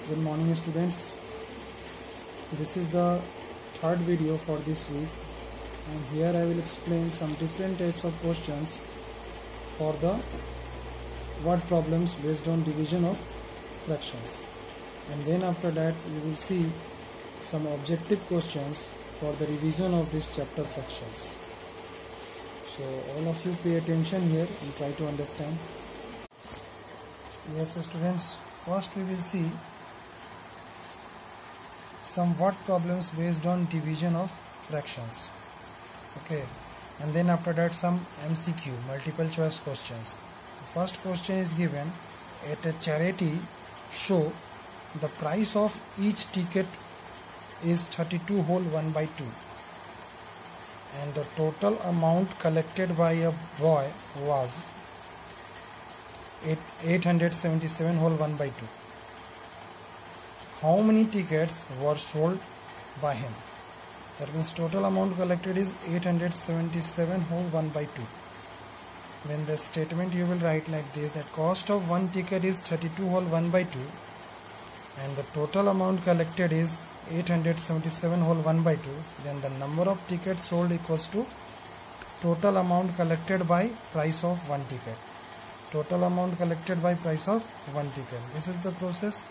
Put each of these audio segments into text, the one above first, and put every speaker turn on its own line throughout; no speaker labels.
Good morning students. This is the third video for this week, and here I will explain some different types of questions for the word problems based on division of fractions, and then after that we will see some objective questions for the revision of this chapter fractions. So all of you pay attention here and try to understand. Yes students, first we will see some word problems based on division of fractions. Okay, and then after that some MCQ, multiple choice questions. The first question is given: at a charity show, the price of each ticket is 32 whole 1/2, and the total amount collected by a boy was 877 whole 1/2. How many tickets were sold by him? That means total amount collected is 877 whole 1/2. Then the statement you will write like this: that cost of one ticket is 32 whole 1/2, and the total amount collected is 877 whole 1/2. Then the number of tickets sold equals to total amount collected by price of one ticket. Total amount collected by price of one ticket. This is the process.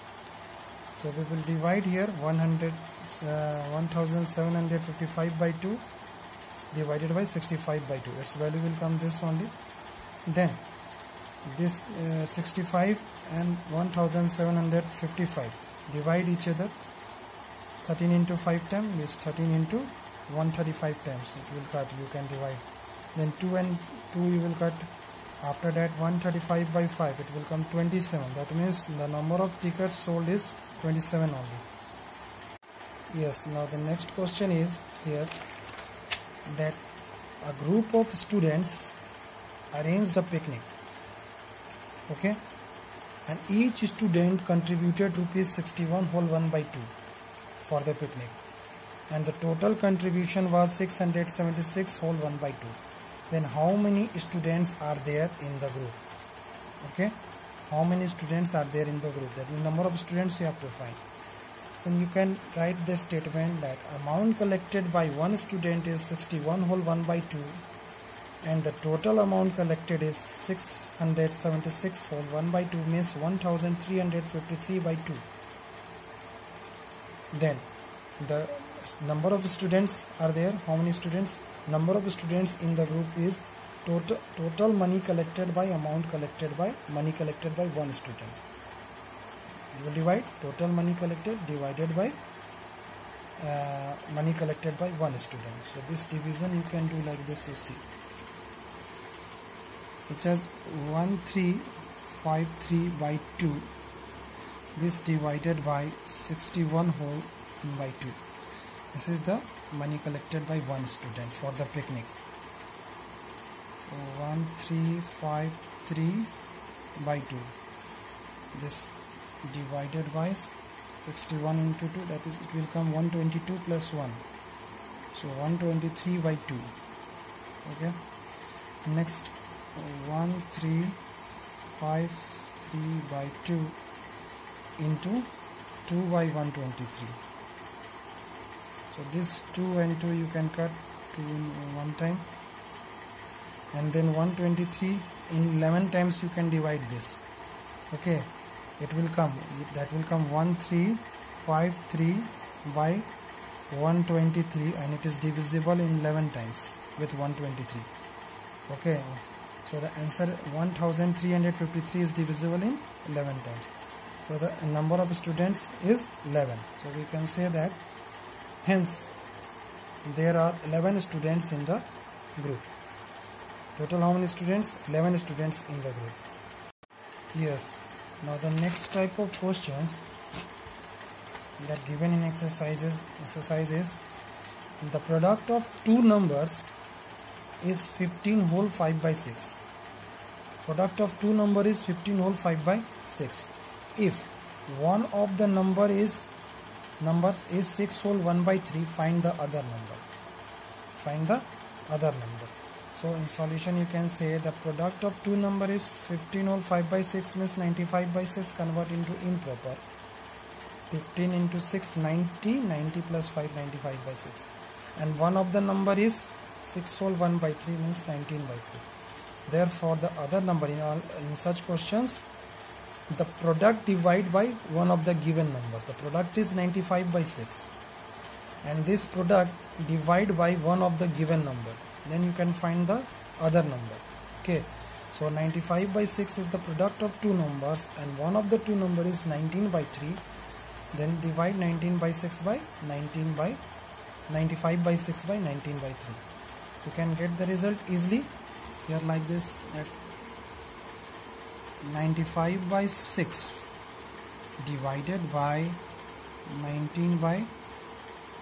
So we will divide here 1755 by 2 divided by 65 by 2. Its value will come this only. Then this 65 and 1755 divide each other. 13 into 5 times is 13 into 135 times. It will cut. You can divide. Then 2 and 2 you will cut. After that 135 by 5 it will come 27. That means the number of tickets sold is 27 only. Yes, now the next question is here that a group of students arranged a picnic. Okay, and each student contributed rupees 61 whole 1/2 for the picnic, and the total contribution was 676 whole 1/2. Then how many students are there in the group? Okay, how many students are there in the group? That means number of students you have to find. Then you can write the statement that amount collected by one student is 61 whole 1/2, and the total amount collected is 676 whole 1/2, means 1353/2. Then the number of students are there. How many students? Number of students in the group is total money collected by amount collected by money collected by one student. You will divide total money collected divided by money collected by one student. So this division you can do like this. You see, such as 1353 by 2. This divided by 61 whole 1/2. This is the money collected by one student for the picnic. 1353 by 2. This divided by 61 into 2, that is, it will come 122 plus 1. So 123 by 2. Okay. Next 1353 by 2 into 2 by 123. So this 2 and 2 you can cut 2 in one time, and then 123 in 11 times you can divide this. Okay, it will come, that will come 1353 by 123, and it is divisible in 11 times with 123. Okay, so the answer 1353 is divisible in 11 times. So the number of students is 11. So we can say that hence there are 11 students in the group. Total how many students? 11 students in the group. Yes, now the next type of questions that given in exercise is the product of two numbers is 15 whole 5/6. Product of two number is 15 whole 5/6. If one of the numbers is 6 whole 1/3, find the other number. Find the other number. So in solution you can say the product of two number is 15 whole 5/6 means 95/6, convert into improper. 15 into 6, 90. 90 plus 5, 95 by 6. And one of the number is 6 whole 1 by 3 means 19 by 3. Therefore, the other number in such questions, the product divide by one of the given numbers. The product is 95 by 6. And this product divide by one of the given number. Then you can find the other number. Okay. So 95 by 6 is the product of two numbers, and one of the two number is 19 by 3. Then divide 19 by 6 by 19 by 95 by 6 by 19 by 3. You can get the result easily here like this, that 95 by 6 divided by 19 by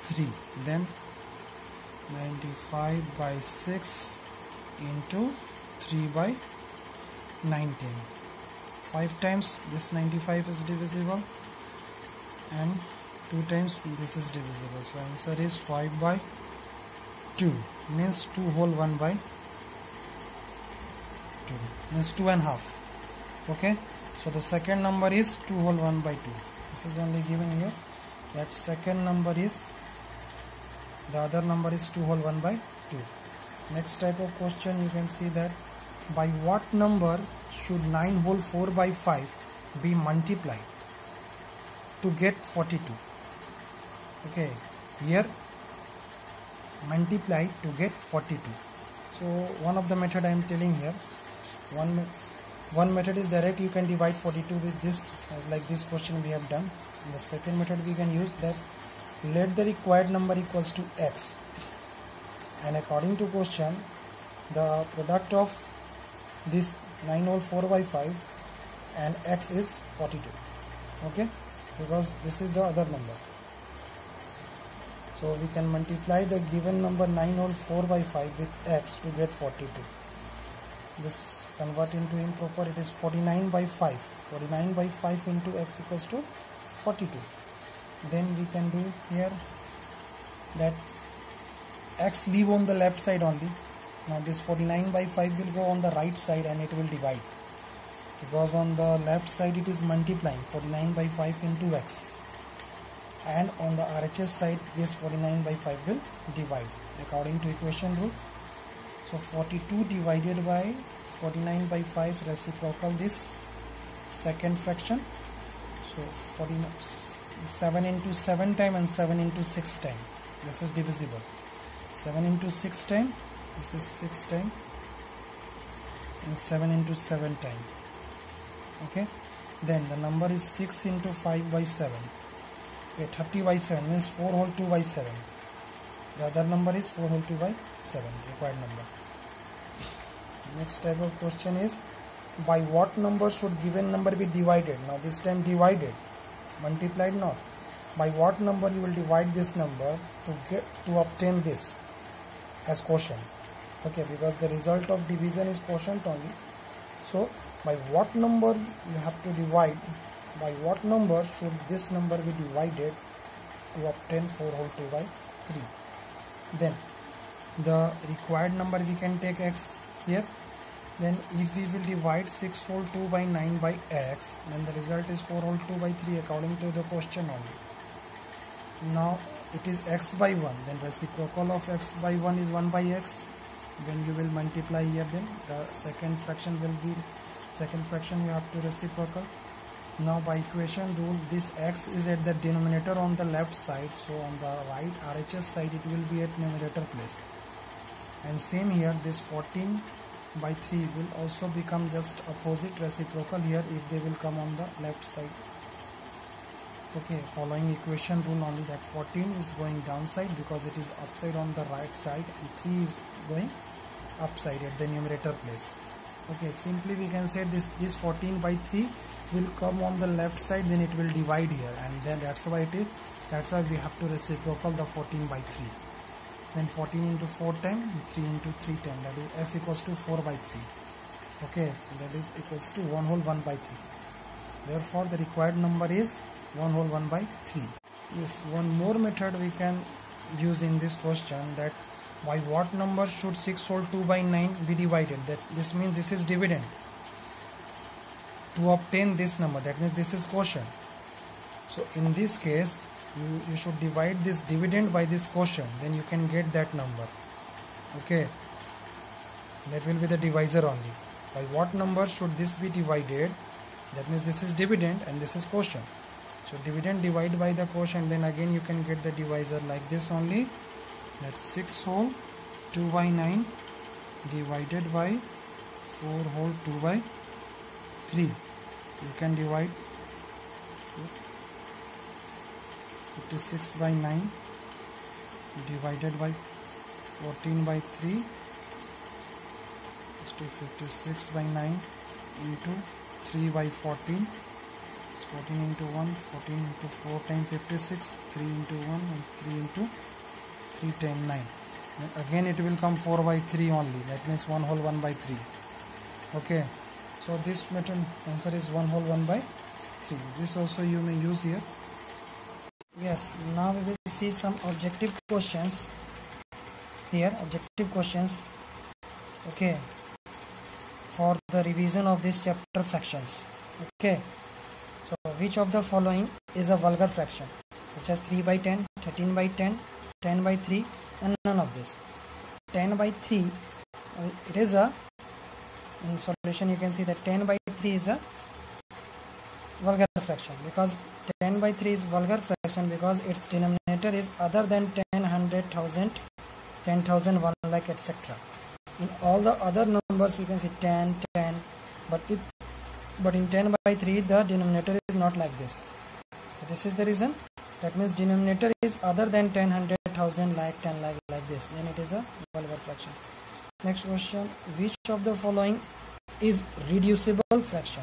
3. Then 95 by 6 into 3 by 19. 5 times this 95 is divisible, and 2 times this is divisible. So answer is 5 by 2, means 2 whole 1 by 2, means 2 and half. Okay, so the second number is 2 whole 1 by 2. This is only given here. That second number is, the other number is 2 whole 1 by 2. Next type of question, you can see that by what number should 9 whole 4 by 5 be multiplied to get 42? Okay, here multiply to get 42. So one of the method I am telling here, one method is direct, you can divide 42 with this, as like this question we have done. And the second method we can use that, let the required number equals to x, and according to question, the product of this 9 whole 4 by 5 and x is 42. Okay, because this is the other number. So we can multiply the given number 9 whole 4 by 5 with x to get 42. This convert into improper, it is 49 by 5. 49 by 5 into x equals to 42. Then we can do here that x leave on the left side only. Now this 49 by 5 will go on the right side and it will divide, because on the left side it is multiplying 49 by 5 into x, and on the RHS side this 49 by 5 will divide according to equation rule. So 42 divided by 49 by 5 reciprocal this second fraction. So 7 into 7 time and 7 into 6 time, this is divisible. 7 into 6 time, this is 6 time, and 7 into 7 time. Okay, then the number is 6 into 5 by 7. Okay, 30 by 7 means 4 whole 2 by 7. The other number is 4 whole 2 by 7, required number. Next type of question is, by what number should given number be divided? Now this time divided, multiplied not. By what number you will divide this number to obtain this as quotient? Okay, because the result of division is quotient only. So by what number you have to divide, by what number should this number be divided to obtain 4 whole 2 by 3? Then the required number we can take x here. Then if we will divide 6 whole 2 by 9 by x, then the result is 4 whole 2 by 3 according to the question only. Now it is x by 1, then reciprocal of x by 1 is 1 by x. When you will multiply here, then the second fraction will be, second fraction you have to reciprocal. Now by equation rule, this x is at the denominator on the left side, so on the right RHS side it will be at numerator place. And same here, this 14 by 3 will also become just opposite reciprocal here if they will come on the left side. Okay, following equation rule only, that 14 is going downside because it is upside on the right side, and 3 is going upside at the numerator place. Okay, simply we can say this 14 by 3 will come on the left side, then it will divide here, and then that's why it is, that's why we have to reciprocal the 14 by 3. Then 14 into 4 time, 3 into 3 time, that is x equals to 4 by 3. Okay, so that is equals to 1 whole 1 by 3. Therefore the required number is 1 whole 1 by 3. Yes, one more method we can use in this question, that by what number should 6 whole 2 by 9 be divided? That this means this is dividend. To obtain this number, that means this is quotient. So in this case you should divide this dividend by this quotient, then you can get that number. Okay, that will be the divisor only. By what number should this be divided? That means this is dividend and this is quotient. So dividend divide by the quotient, then again you can get the divisor like this only. That's 6 whole 2 by 9 divided by 4 whole 2 by 3. You can divide 56 by 9 divided by 14 by 3 is to 56 by 9 into 3 by 14. It's 14 into 1, 14 into 4 times 56, 3 into 1 and 3 into 3 times 9. Then again it will come 4 by 3 only. That means 1 whole 1 by 3. Okay. So this method answer is 1 whole 1 by 3. This also you may use here. Yes, now we will see some objective questions here. Objective questions. Okay. For the revision of this chapter fractions. Okay. So which of the following is a vulgar fraction? Such as 3 by 10, 13 by 10, 10 by 3 and none of this. 10 by 3 it is a, in solution you can see that 10 by 3 is a vulgar fraction, because 10 by 3 is vulgar fraction because its denominator is other than 10, 100,000, 10,000, 1 lakh, etc. In all the other numbers you can see 10, 10, but in 10 by 3 the denominator is not like this. So this is the reason. That means denominator is other than 10, 100,000, lakh, 10 lakh, like this. Then it is a vulgar fraction. Next question. Which of the following is reducible fraction?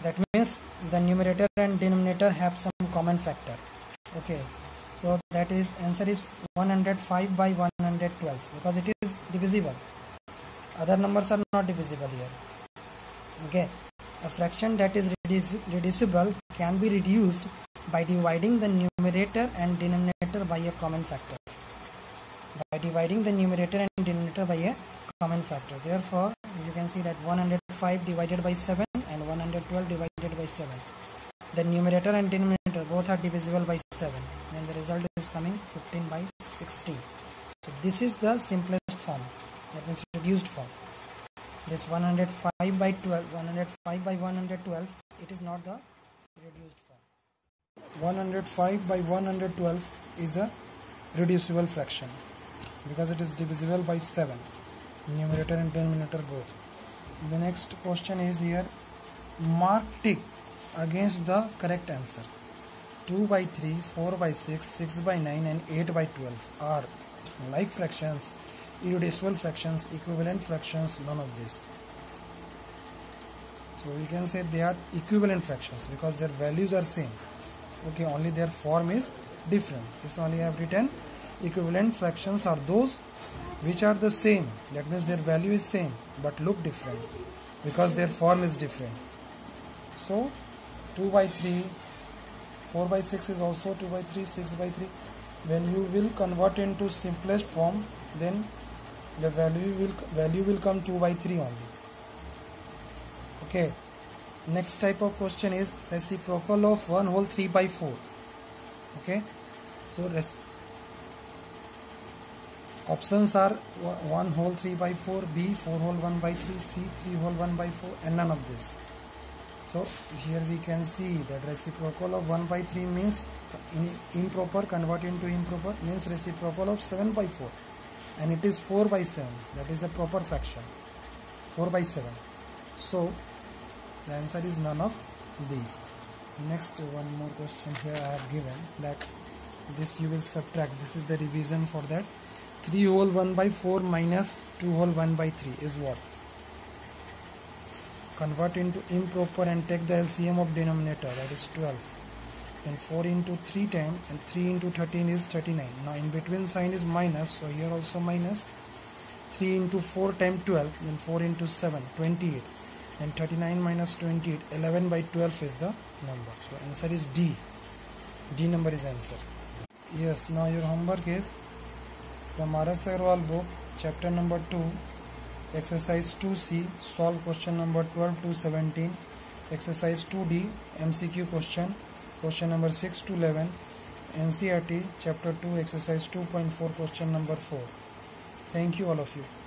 That means the numerator and denominator have some common factor. Okay. So that is answer is 105 by 112 because it is divisible. Other numbers are not divisible here. Okay. A fraction that is reducible can be reduced by dividing the numerator and denominator by a common factor. By dividing the numerator and denominator by a common factor. Therefore, you can see that 105 divided by 7 and 112 divided by 7. The numerator and denominator both are divisible by 7. And the result is coming 15 by 60. So this is the simplest form. That means reduced form. This 105 by 12, 105 by 112, it is not the reduced form. 105 by 112 is a reducible fraction because it is divisible by 7, numerator and denominator both. The next question is here, mark tick against the correct answer. 2 by 3, 4 by 6, 6 by 9 and 8 by 12 are like fractions, irreducible fractions, equivalent fractions, none of this. So we can say they are equivalent fractions because their values are same. Okay, only their form is different. This only I have written. Equivalent fractions are those which are the same. That means their value is same but look different because their form is different. So 2 by 3, 4 by 6 is also 2 by 3, 6 by 3. When you will convert into simplest form, then the value will come 2 by 3 only. Okay. Next type of question is reciprocal of 1 whole 3 by 4. Okay. So options are 1 whole 3 by 4, B 4 whole 1 by 3, C 3 whole 1 by 4 and none of this. So here we can see that reciprocal of 1 by 3 means improper, convert into improper, means reciprocal of 7 by 4 and it is 4 by 7. That is a proper fraction, 4 by 7. So the answer is none of these. Next, one more question here I have given, that this you will subtract. This is the revision for that. 3 whole 1 by 4 minus 2 whole 1 by 3 is what? Convert into improper and take the LCM of denominator, that is 12. Then 4 into 3 times and 3 into 13 is 39. Now in between sign is minus, so here also minus. 3 into 4 times 12, then 4 into 7, 28. And 39 minus 28, 11 by 12 is the number. So answer is D. D number is answer. Yes, now your homework is from R.S. Agarwal book, chapter number 2, exercise 2C, solve question number 12 to 17 exercise 2D MCQ question number 6 to 11, NCERT chapter 2 exercise 2.4 question number 4. Thank you all of you.